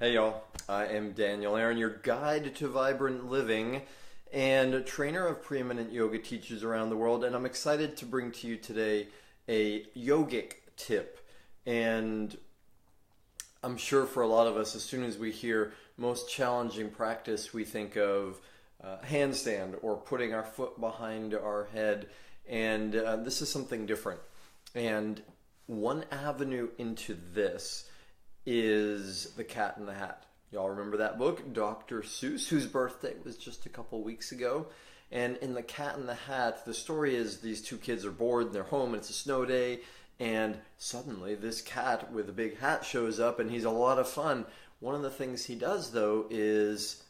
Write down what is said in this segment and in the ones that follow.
Hey y'all, I am Daniel Aaron, your guide to vibrant living and a trainer of preeminent yoga teachers around the world, and I'm excited to bring to you today a yogic tip. And I'm sure for a lot of us, as soon as we hear most challenging practice, we think of handstand or putting our foot behind our head, and this is something different. And one avenue into this is The Cat in the Hat. Y'all remember that book, Dr. Seuss, whose birthday was just a couple weeks ago. And in The Cat in the Hat, the story is these two kids are bored in their home and it's a snow day, and suddenly this cat with a big hat shows up and he's a lot of fun. One of the things he does though is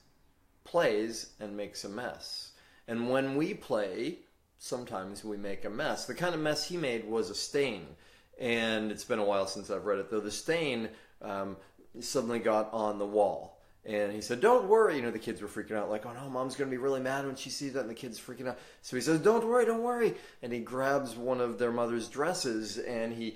plays and makes a mess. And when we play, sometimes we make a mess. The kind of mess he made was a stain. And it's been a while since I've read it though. The stain suddenly got on the wall. And he said, don't worry. You know, the kids were freaking out like, oh no, mom's going to be really mad when she sees that. And the kid's freaking out. So he says, don't worry, don't worry. And he grabs one of their mother's dresses and he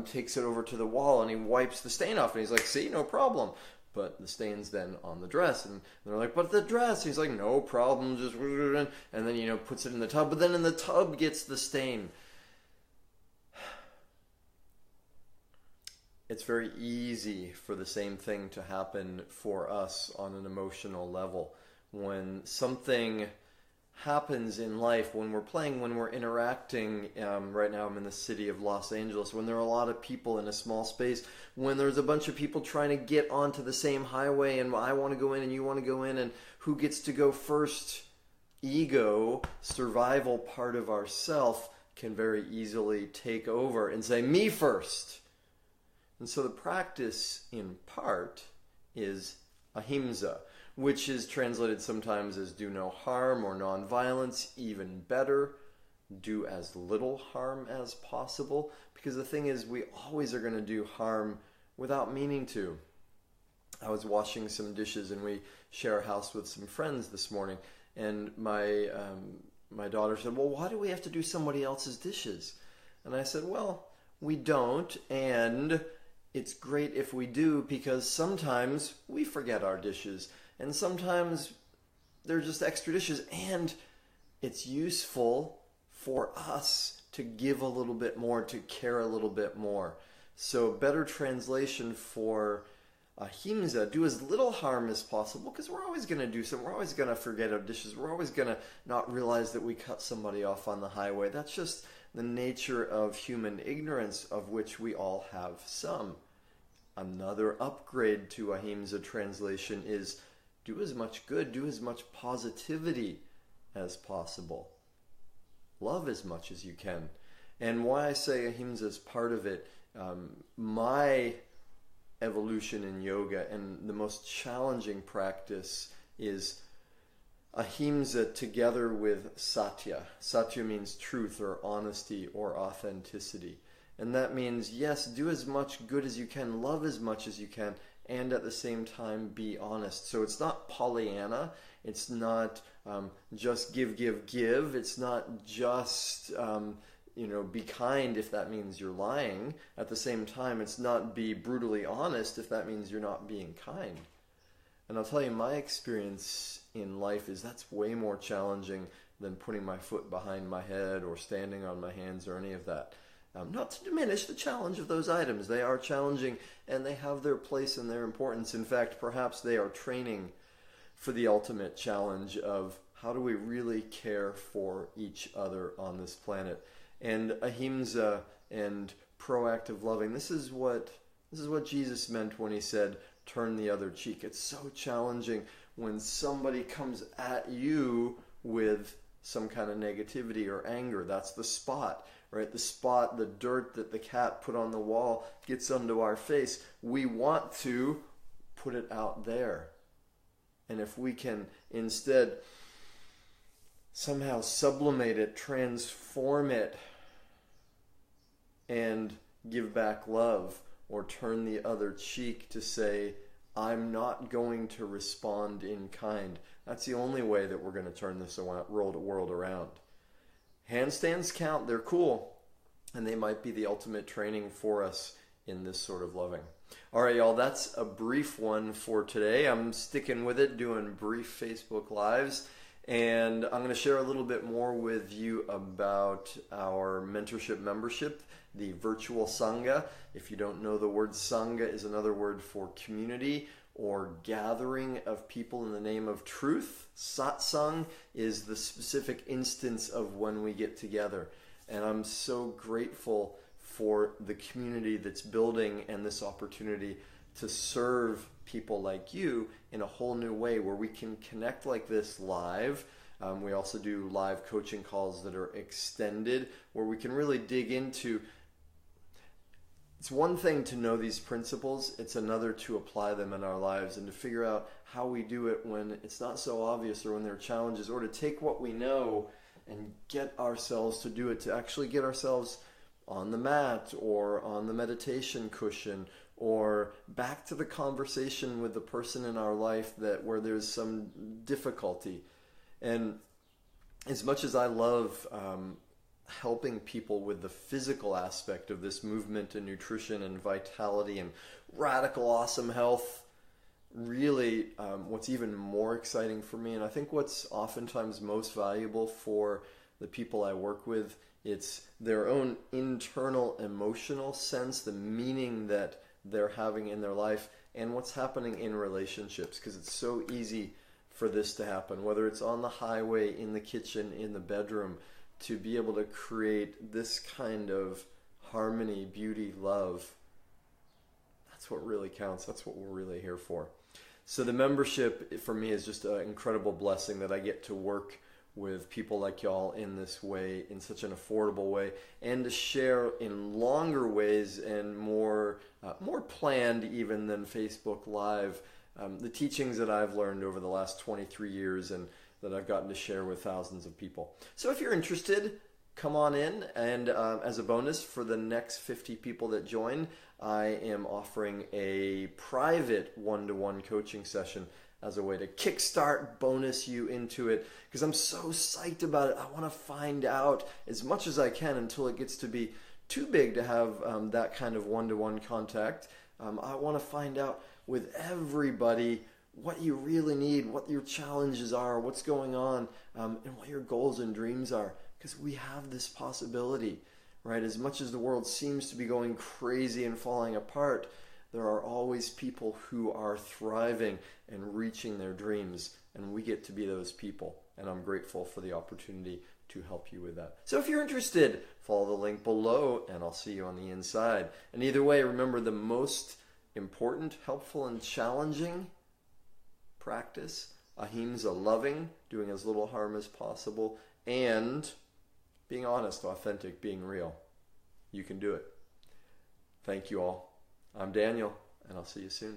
takes it over to the wall and he wipes the stain off. And he's like, see, no problem. But the stain's then on the dress. And they're like, but the dress. He's like, no problem. Just, and then, you know, puts it in the tub. But then in the tub gets the stain. It's very easy for the same thing to happen for us on an emotional level. When something happens in life, when we're playing, when we're interacting, right now I'm in the city of Los Angeles, when there are a lot of people in a small space, when there's a bunch of people trying to get onto the same highway and I want to go in and you want to go in and who gets to go first, ego, survival part of ourself can very easily take over and say, me first. And so the practice, in part, is ahimsa, which is translated sometimes as do no harm or nonviolence. Even better, do as little harm as possible. Because the thing is, we always are going to do harm without meaning to. I was washing some dishes, and we share a house with some friends this morning. And my daughter said, well, why do we have to do somebody else's dishes? And I said, well, we don't, and it's great if we do, because sometimes we forget our dishes and sometimes they're just extra dishes, and it's useful for us to give a little bit more, to care a little bit more. So better translation for ahimsa, do as little harm as possible, because we're always going to do something. We're always going to forget our dishes. We're always going to not realize that we cut somebody off on the highway. That's just the nature of human ignorance, of which we all have some. Another upgrade to ahimsa translation is do as much good, do as much positivity as possible. Love as much as you can. And why I say ahimsa is part of it, my evolution in yoga and the most challenging practice is ahimsa together with satya. Satya means truth or honesty or authenticity. And that means, yes, do as much good as you can, love as much as you can, and at the same time be honest. So it's not Pollyanna. It's not just give. It's not just, be kind if that means you're lying. At the same time, it's not be brutally honest if that means you're not being kind. And I'll tell you, my experience in life is that's way more challenging than putting my foot behind my head or standing on my hands or any of that. Not to diminish the challenge of those items. They are challenging and they have their place and their importance. In fact, perhaps they are training for the ultimate challenge of how do we really care for each other on this planet. And ahimsa and proactive loving, this is what Jesus meant when he said, turn the other cheek. It's so challenging when somebody comes at you with some kind of negativity or anger. That's the spot, right? The spot, the dirt that the cat put on the wall gets onto our face. We want to put it out there. And if we can instead somehow sublimate it, transform it, and give back love, or turn the other cheek to say, I'm not going to respond in kind. That's the only way that we're going to turn this world around. Handstands count, they're cool, and they might be the ultimate training for us in this sort of loving. All right, y'all, that's a brief one for today. I'm sticking with it, doing brief Facebook Lives. And I'm going to share a little bit more with you about our mentorship membership, the virtual Sangha. If you don't know, the word Sangha is another word for community or gathering of people in the name of truth. Satsang is the specific instance of when we get together. And I'm so grateful for the community that's building and this opportunity to serve people like you in a whole new way where we can connect like this live. We also do live coaching calls that are extended where we can really dig into. It's one thing to know these principles, it's another to apply them in our lives and to figure out how we do it when it's not so obvious or when there are challenges, or to take what we know and get ourselves to do it, to actually get ourselves on the mat or on the meditation cushion or back to the conversation with the person in our life that where there's some difficulty. And as much as I love helping people with the physical aspect of this movement and nutrition and vitality and radical awesome health, really what's even more exciting for me, and I think what's oftentimes most valuable for the people I work with, it's their own internal emotional sense, the meaning that they're having in their life, and what's happening in relationships, because it's so easy for this to happen, whether it's on the highway, in the kitchen, in the bedroom, to be able to create this kind of harmony, beauty, love. That's what really counts. That's what we're really here for. So the membership for me is just an incredible blessing that I get to work with people like y'all in this way, in such an affordable way, and to share in longer ways and more planned even than Facebook Live, the teachings that I've learned over the last 23 years and that I've gotten to share with thousands of people. So if you're interested, come on in, and as a bonus for the next 50 people that join, I am offering a private one-to-one coaching session as a way to kickstart, bonus you into it, because I'm so psyched about it. I want to find out as much as I can until it gets to be too big to have that kind of one-to-one contact. I want to find out with everybody what you really need, what your challenges are, what's going on, and what your goals and dreams are, because we have this possibility, right? As much as the world seems to be going crazy and falling apart, there are always people who are thriving and reaching their dreams, and we get to be those people, and I'm grateful for the opportunity to help you with that. So if you're interested, follow the link below, and I'll see you on the inside. And either way, remember, the most important, helpful, and challenging practice, ahimsa, loving, doing as little harm as possible, and being honest, authentic, being real. You can do it. Thank you all. I'm Daniel, and I'll see you soon.